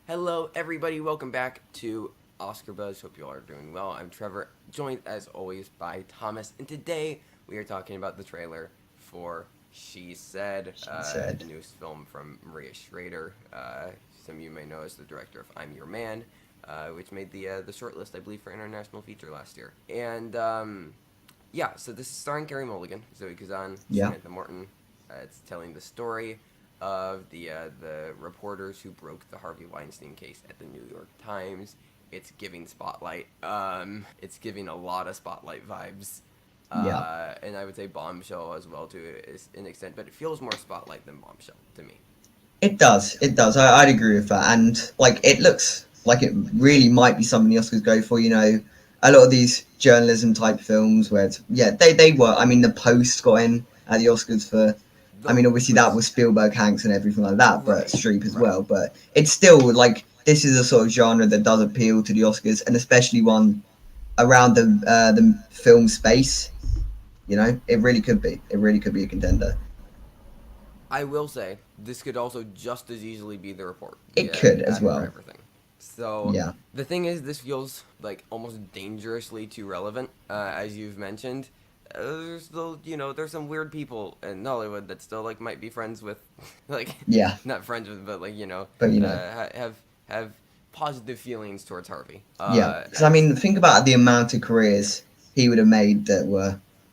Hello, everybody. Welcome back to Oscar Buzz. Hope you all are doing well. I'm Trevor, joined as always by Thomas, and today we are talking about the trailer for She Said, She said. the newest film from Maria Schrader. Some of you may know as the director of I'm Your Man, which made the shortlist, I believe, for international feature last year. And yeah, so this is starring Mulligan, Zoe Kazan, Yeah. Samantha Morton. It's telling the story of the reporters who broke the Harvey Weinstein case at the New York Times. It's giving spotlight. It's giving a lot of spotlight vibes, Yeah. and I would say bombshell as well to an extent, but it feels more spotlight than bombshell to me. It does. It does. I'd agree with that. And like, it looks like it really might be something the Oscars go for. A lot of these journalism type films where they were. I mean, The Post got in at the Oscars for. I The mean, obviously that was was Spielberg, Hanks, and everything like that, but right, Streep as right. well. But it's still like this is a sort of genre that does appeal to the Oscars, and especially one around the film space. It really could be. It really could be a contender. I will say this could also just as easily be the report, It the could as Adam well. Driver thing. So Yeah. the thing is, this feels like almost dangerously too relevant, as you've mentioned. There's still, there's some weird people in Hollywood that still like might be friends with, like, Yeah. not friends with, but like But have positive feelings towards Harvey. yeah, because I As mean, think about the amount of careers he would have made that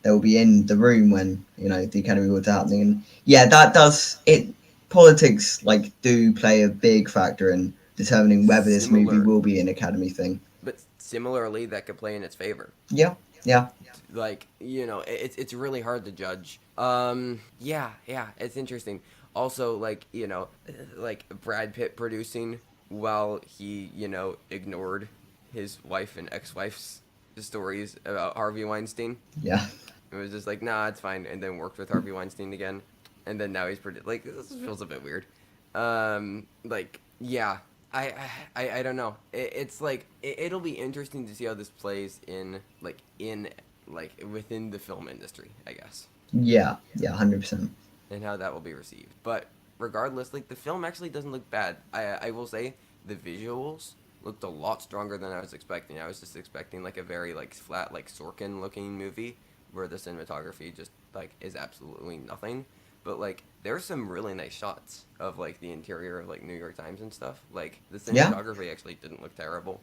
will be in the room when the Academy Awards are happening, and yeah, that does it. Politics do play a big factor in determining whether this movie similar, will be an Academy thing. but similarly, that could play in its favor. Yeah, yeah, Like, it's really hard to judge. Yeah, it's interesting. Also, like, like Brad Pitt producing while he ignored his wife and ex-wife's stories about Harvey Weinstein. yeah, It was just like, nah, it's fine, and then worked with Harvey Weinstein again, and then now he's pretty like, this feels a bit weird. Like, yeah, I don't know. It's like it'll be interesting to see how this plays in within the film industry, I guess, yeah, 100%. and how that will be received. But regardless, like the film actually doesn't look bad. I will say the visuals looked a lot stronger than I was expecting. I was just expecting like a very like flat like Sorkin looking movie where the cinematography just like is absolutely nothing. But like there's some really nice shots of like the interior of like New York Times and stuff. Like the Yeah, cinematography actually didn't look terrible.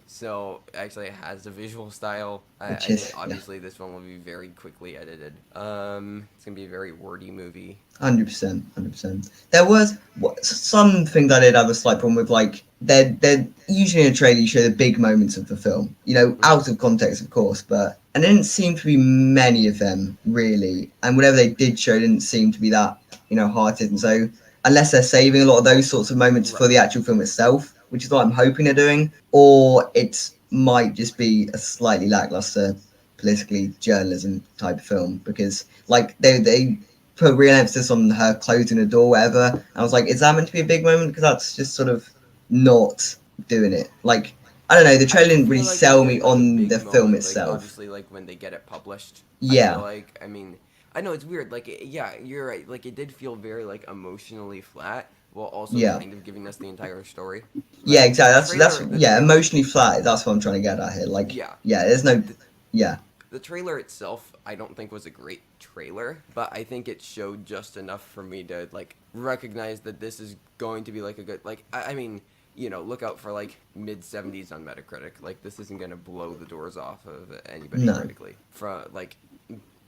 So actually it has a visual style. which I think is yeah, obviously this one will be very quickly edited. It's gonna be a very wordy movie. 100%, 100%. There was something that I did have a slight problem with. Like, they're usually in a trailer you show the big moments of the film, Mm-hmm. out of context, of course, but and there didn't seem to be many of them really, and whatever they did show didn't seem to be that hard hitting. So unless they're saving a lot of those sorts of moments for Right. the actual film itself, which is what I'm hoping they're doing, or it might just be a slightly lackluster politically journalism type film because like they put real emphasis on her closing the door, whatever. I was like, is that meant to be a big moment? Because that's just sort of not doing it. Like, I don't know. The I trailer didn't really feel like they sell me did like a on big the film moment, like itself. obviously like when they get it published. I feel Yeah, like I mean I know it's weird. Like yeah, you're right. Like it did feel very like emotionally flat, while also yeah, kind of giving us the entire story. yeah. Like Exactly. the That's trailer, the yeah. trailer, Emotionally flat. That's what I'm trying to get at here. Like, yeah, yeah. There's no. the, Yeah, the trailer itself, I don't think was a great trailer, but I think it showed just enough for me to like recognize that this is going to be like a good like I mean look out for like mid 70s on Metacritic. Like this isn't gonna blow the doors off of anybody no, critically. From like,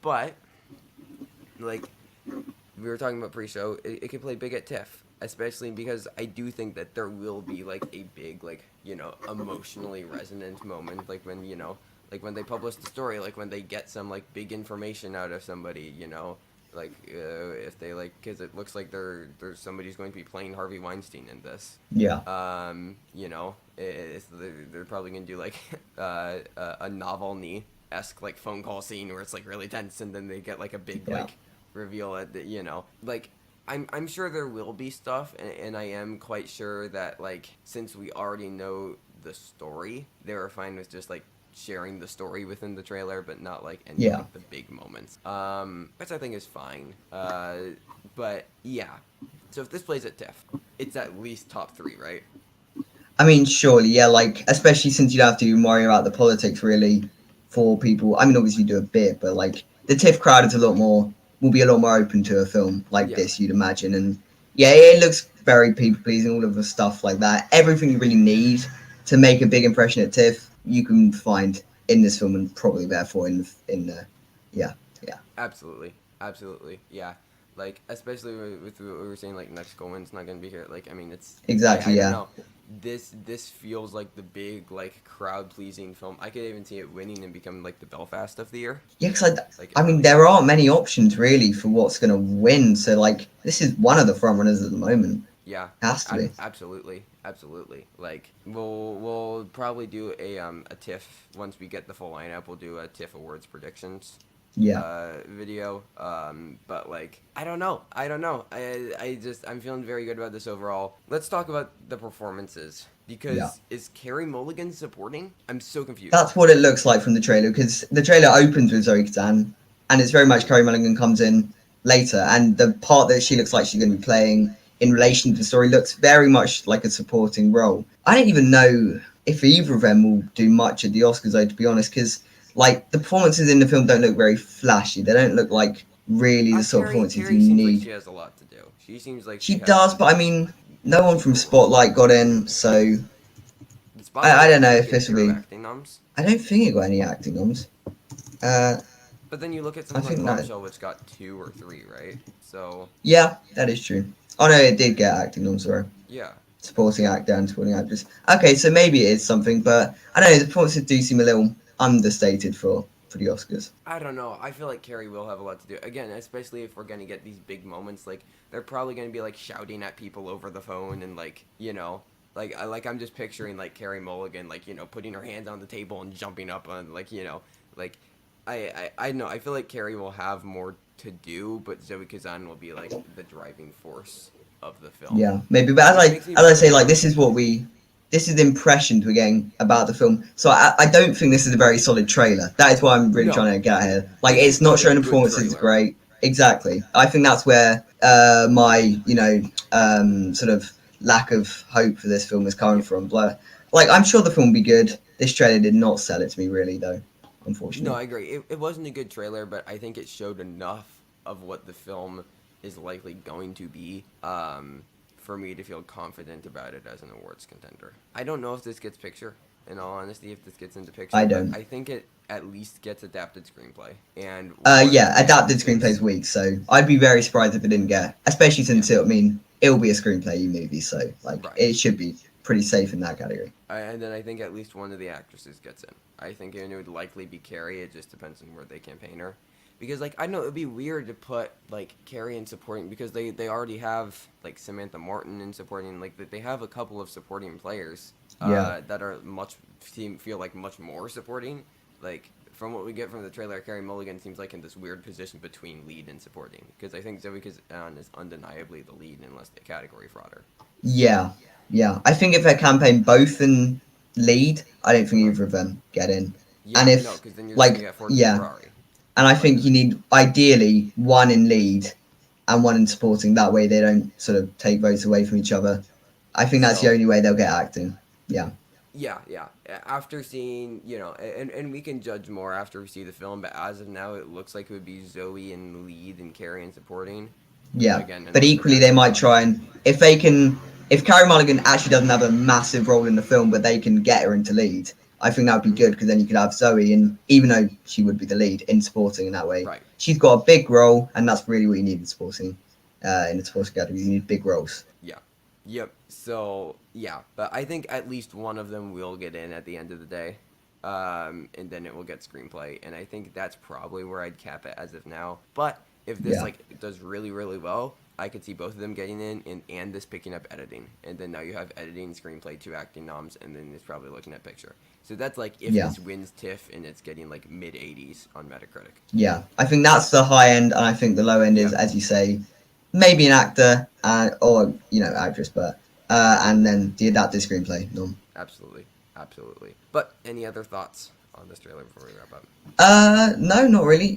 but like we were talking about pre-show, it can play big at TIFF, especially because I do think that there will be like a big like emotionally resonant moment, like when like when they publish the story, like when they get some like big information out of somebody, like if they like because it looks like there's somebody's going to be playing Harvey Weinstein in this. yeah, They're probably gonna do like a novelty esque like phone call scene where it's like really tense, and then they get like a big yeah, like reveal at the like I'm sure there will be stuff, and I am quite sure that like since we already know the story, they were fine with just like sharing the story within the trailer, but not like any of yeah. like the big moments. Which I think is fine. But yeah, So if this plays at TIFF, it's at least top 3, right? I mean, surely, yeah, like, especially since you'd have to worry about the politics, really, for people. I mean, obviously you do a bit, but, like, the TIFF crowd is will be a lot more open to a film like Yeah. this, you'd imagine. And, yeah, it looks very people-pleasing, all of the stuff like that. Everything you really need to make a big impression at TIFF, you can find in this film, and probably therefore yeah, yeah. Absolutely. Absolutely. Yeah. Like, especially with what we were saying, like, next Gowen's not going to be here. Like, I mean, it's... Exactly, I don't yeah. know. This feels like the big, like, crowd-pleasing film. I could even see it winning and becoming, like, the Belfast of the year. Yeah, because Like, I mean, early there on. aren't many options really for what's going to win. So, like, this is one of the front runners at the moment. Yeah, Has to be. absolutely, absolutely. Like we'll probably do a TIFF once we get the full lineup. We'll do a TIFF awards predictions Yeah, video. But like I don't know. I'm feeling very good about this overall. Let's talk about the performances yeah. because is Carey Mulligan supporting? I'm so confused. That's what it looks like from the trailer, because the trailer opens with Zoe Kazan, and it's very much Carey Mulligan comes in later, and the part that she looks like she's going to be playing in relation to the story looks very much like a supporting role. I don't even know if either of them will do much at the Oscars, though, to be honest, because like the performances in the film don't look very flashy. They don't look like really the sort of performances you Carey seems like need. she has a lot to do. She seems like She she has does, but I mean, no one from Spotlight got in, so the I Spotlight don't know did if get this will 0 be. acting noms. I don't think it got any acting noms. Uh, But then you look at I something like think no. Bombshell, which got 2 or 3, right? So Yeah, that is true. Oh no, it did get acting noms, sorry. yeah, Supporting actor and supporting actress. Okay, so maybe it is something, but I don't know, the performances do seem a little understated for the Oscars. I don't know. I feel like Carey will have a lot to do. Again, especially if we're gonna get these big moments, like they're probably gonna be like shouting at people over the phone and like I'm just picturing like Carey Mulligan like putting her hands on the table and jumping up on like I know I feel like Carey will have more to do, but Zoe Kazan will be like the driving force of the film, Yeah, maybe, but which makes me as I say, really like happy. this is the impressions we're getting about the film. So I don't think this is a very solid trailer. That is what I'm really No, trying to get at here. Like, this is it's not not a showing the good performances trailer. great. Exactly. I think that's where my sort of lack of hope for this film is coming Yeah. from. Like, I'm sure the film will be good. This trailer did not sell it to me really, though. No, Unfortunately. I agree. It wasn't a good trailer, but I think it showed enough of what the film is likely going to be for me to feel confident about it as an awards contender. I don't know if this gets picture, in all honesty, if this gets into picture, I but don't. I think it at least gets adapted screenplay. And what Yeah, adapted screenplay performances? is weak, so I'd be very surprised if it didn't get, especially Yeah, since it'll be a screenplay movie, so like right. it should be pretty safe in that category. And then I think at least one of the actresses gets in. I think it would likely be Carey. It just depends on where they campaign her. Because like I know it'd be weird to put like Carey in supporting because they already have like Samantha Morton in supporting, like they have a couple of supporting players Yeah, that are feel like much more supporting. Like from what we get from the trailer, Carey Mulligan seems like in this weird position between lead and supporting because I think Zoe Kazan is undeniably the lead unless they category fraud her. yeah, yeah. I think if they campaign both in lead, I don't think Uh-huh. either of them get in. And Yeah, no, if because then you're just gonna like get Ford v yeah, Ferrari. and I Like think you need ideally one in lead and one in supporting. That way they don't sort of take votes away from each other. I think that's the so. only way they'll get acting. Yeah. Yeah, yeah. After seeing, and we can judge more after we see the film, but as of now, it looks like it would be Zoe in lead and Carey in supporting. Yeah, Again, but unless the equally they category might fraud try her. and if Carey Mulligan actually doesn't have a massive role in the film, but they can get her into lead, I think that would be Hmm. good because then you could have Zoe, and even though she would be the lead in supporting in that way, Right. she's got a big role, and that's really what you need in supporting. In the supporting category, you need big roles. Yeah. Yep. So, yeah. But I think at least one of them will get in at the end of the day. And then it will get screenplay. And I think that's probably where I'd cap it as of now. But if this, Yeah, like, does really, really well, I could see both of them getting in and this picking up editing. And then now you have editing, screenplay, 2 acting noms, and then it's probably looking at picture. So that's like if yeah, this wins TIFF and it's getting like mid 80s on Metacritic. yeah. I think that's the high end, and I think the low end is, Yep. as you say, maybe an actor or actress, but and then the adapted screenplay. No. Absolutely. Absolutely. But any other thoughts on this trailer before we wrap up? No, not really.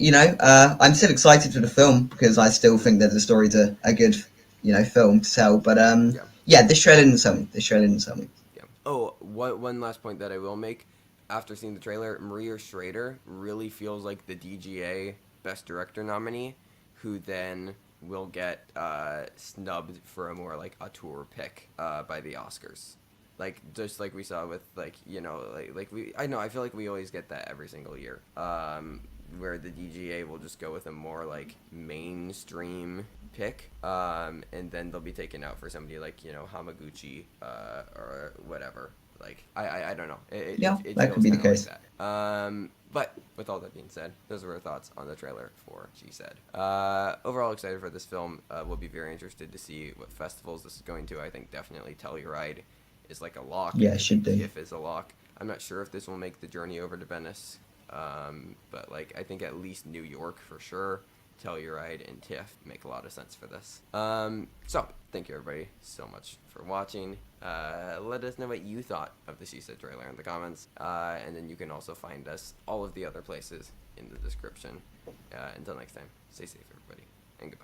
I'm still excited for the film because I still Hmm. think that the stories are good film to sell. But Yeah. yeah, this trailer didn't sell me. This trailer didn't sell me. Yeah. Oh, one last point that I will make. After seeing the trailer, Maria Schrader really feels like the DGA Best Director nominee, who then will get snubbed for a more like auteur pick by the Oscars. Like just like we saw with I feel like we always get that every single year. Where the DGA will just go with a more like mainstream pick, and then they'll be taken out for somebody like Hamaguchi or whatever. Like I don't know. Yeah, It that could feels be the kind of case. like that. But with all that being said, those were our thoughts on the trailer for She Said. Overall excited for this film. We'll be very interested to see what festivals this is going to. I think definitely Telluride is like a lock. Yeah, I it should think do. TIFF is a lock. I'm not sure if this will make the journey over to Venice, but like I think at least New York for sure. Telluride and TIFF make a lot of sense for this. So thank you everybody so much for watching. Let us know what you thought of the She Said trailer in the comments, and then you can also find us all of the other places in the description. Until next time, stay safe everybody, and goodbye.